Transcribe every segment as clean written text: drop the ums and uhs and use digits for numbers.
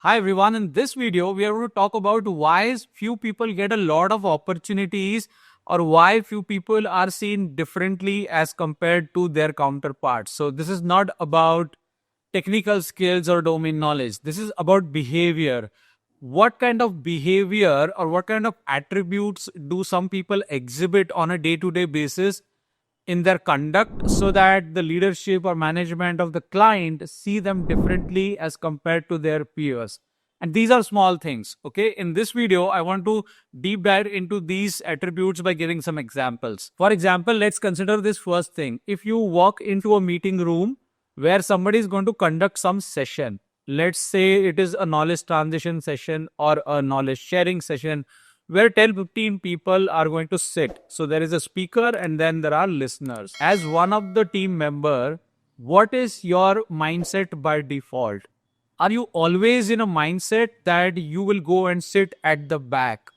Hi everyone, in this video we are going to talk about why few people get a lot of opportunities or why few people are seen differently as compared to their counterparts. So this is not about technical skills or domain knowledge. This is about behavior. What kind of behavior or what kind of attributes do some people exhibit on a day-to-day basis in their conduct so that the leadership or management of the client see them differently as compared to their peers. And these are small things. Okay. In this video, I want to deep dive into these attributes by giving some examples. For example, let's consider this first thing. If you walk into a meeting room where somebody is going to conduct some session, let's say it is a knowledge transition session or a knowledge sharing session where 10 15 people are going to sit. So there is a speaker and then there are listeners. As one of the team member, what is your mindset by default? Are you always in a mindset that you will go and sit at the back?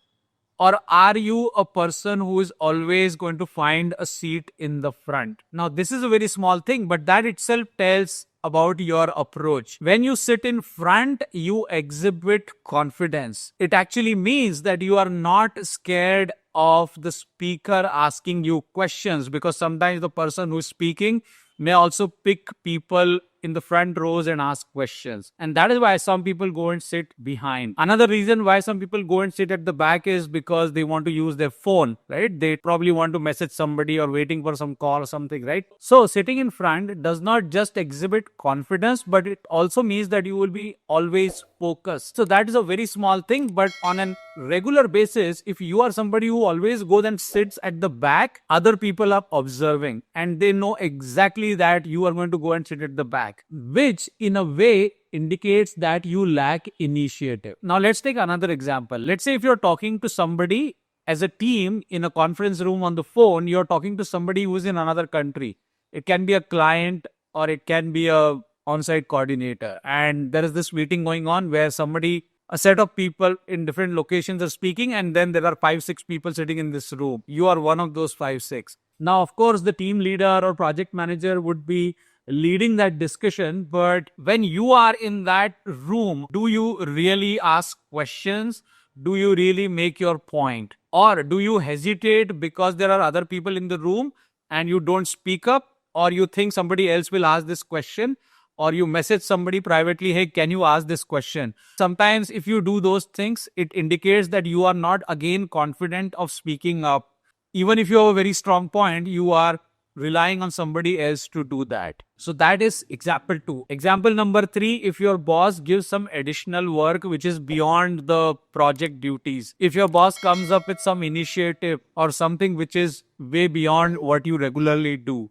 Or are you a person who is always going to find a seat in the front? Now, this is a very small thing, but that itself tells about your approach. When you sit in front, you exhibit confidence. It actually means that you are not scared of the speaker asking you questions, because sometimes the person who is speaking may also pick people in the front rows and ask questions. And that is why some people go and sit behind. Another reason why some people go and sit at the back is because they want to use their phone, right? They probably want to message somebody or waiting for some call or something, right? So sitting in front does not just exhibit confidence, but it also means that you will be always focused. So that is a very small thing, but on a regular basis, if you are somebody who always goes and sits at the back, other people are observing and they know exactly that you are going to go and sit at the back, which in a way indicates that you lack initiative. Now let's take another example. Let's say if you're talking to somebody as a team in a conference room on the phone, you're talking to somebody who's in another country. It can be a client or it can be a on-site coordinator, and there is this meeting going on where a set of people in different locations are speaking, and then there are 5 6 people sitting in this room. You are one of those 5 6. Now of course the team leader or project manager would be leading that discussion, but when you are in that room, do you really ask questions? Do you really make your point, or do you hesitate because there are other people in the room and you don't speak up, or you think somebody else will ask this question, or you message somebody privately, hey, can you ask this question? Sometimes if you do those things, it indicates that you are not again confident of speaking up. Even if you have a very strong point, you are relying on somebody else to do that. So that is example 2. Example number 3, if your boss gives some additional work which is beyond the project duties. If your boss comes up with some initiative or something which is way beyond what you regularly do,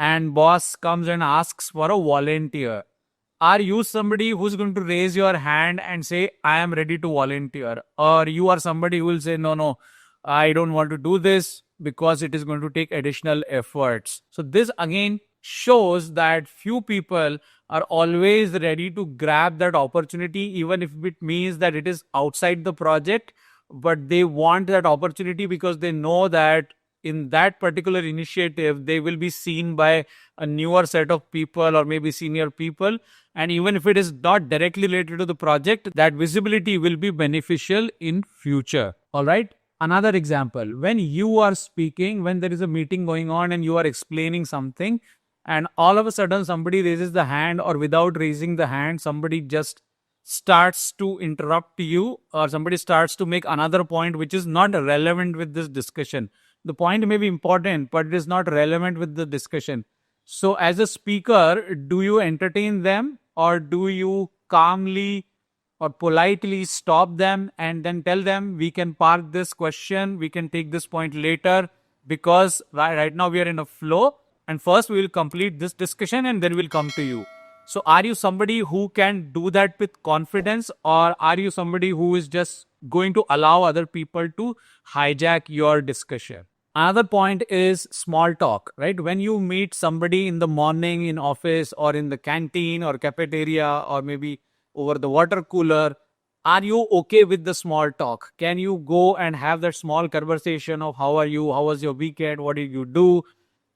and boss comes and asks for a volunteer, are you somebody who's going to raise your hand and say, I am ready to volunteer? Or you are somebody who will say, no, I don't want to do this because it is going to take additional efforts. So this again shows that few people are always ready to grab that opportunity, even if it means that it is outside the project, but they want that opportunity because they know that in that particular initiative, they will be seen by a newer set of people or maybe senior people. And even if it is not directly related to the project, that visibility will be beneficial in future. All right. Another example, when you are speaking, when there is a meeting going on and you are explaining something, and all of a sudden somebody raises the hand, or without raising the hand, somebody just starts to interrupt you, or somebody starts to make another point which is not relevant with this discussion. The point may be important, but it is not relevant with the discussion. So as a speaker, do you entertain them, or do you calmly or politely stop them and then tell them, we can park this question, we can take this point later, because right now we are in a flow, and first we will complete this discussion and then we'll come to you. So are you somebody who can do that with confidence, or are you somebody who is just going to allow other people to hijack your discussion? Another point is small talk, right? When you meet somebody in the morning in office or in the canteen or cafeteria or maybe over the water cooler, are you okay with the small talk? Can you go and have that small conversation of how are you, how was your weekend, what did you do,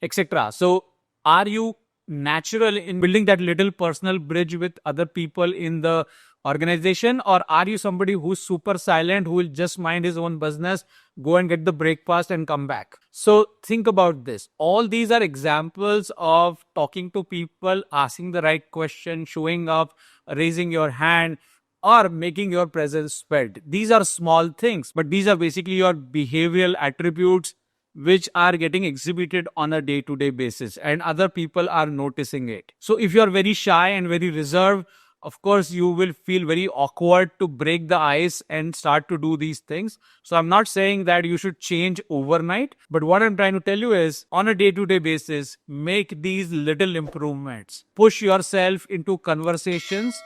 etc. So are you natural in building that little personal bridge with other people in the organization, or are you somebody who's super silent, who will just mind his own business, go and get the breakfast and come back? So think about this. All these are examples of talking to people, asking the right question, showing up, raising your hand, or making your presence felt. These are small things, but these are basically your behavioral attributes which are getting exhibited on a day-to-day basis, and other people are noticing it. So if you are very shy and very reserved, of course you will feel very awkward to break the ice and start to do these things. So I'm not saying that you should change overnight, but what I'm trying to tell you is, on a day-to-day basis, make these little improvements. Push yourself into conversations.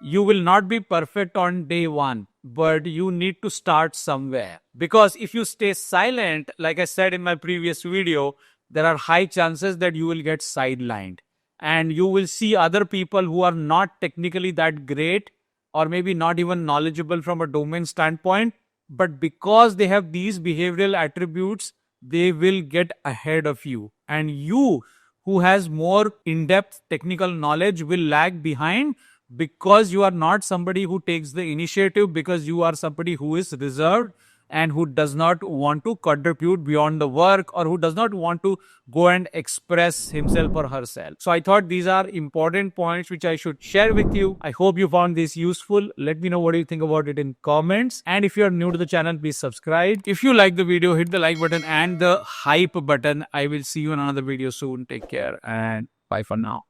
You will not be perfect on day one, but you need to start somewhere. Because if you stay silent, like I said in my previous video, there are high chances that you will get sidelined. And you will see other people who are not technically that great, or maybe not even knowledgeable from a domain standpoint, but because they have these behavioral attributes, they will get ahead of you. And you, who has more in-depth technical knowledge, will lag behind, because you are not somebody who takes the initiative, because you are somebody who is reserved and who does not want to contribute beyond the work, or who does not want to go and express himself or herself. So I thought these are important points which I should share with you. I hope you found this useful. Let me know what you think about it in comments. And if you are new to the channel, please subscribe. If you like the video, hit the like button and the hype button. I will see you in another video soon. Take care and bye for now.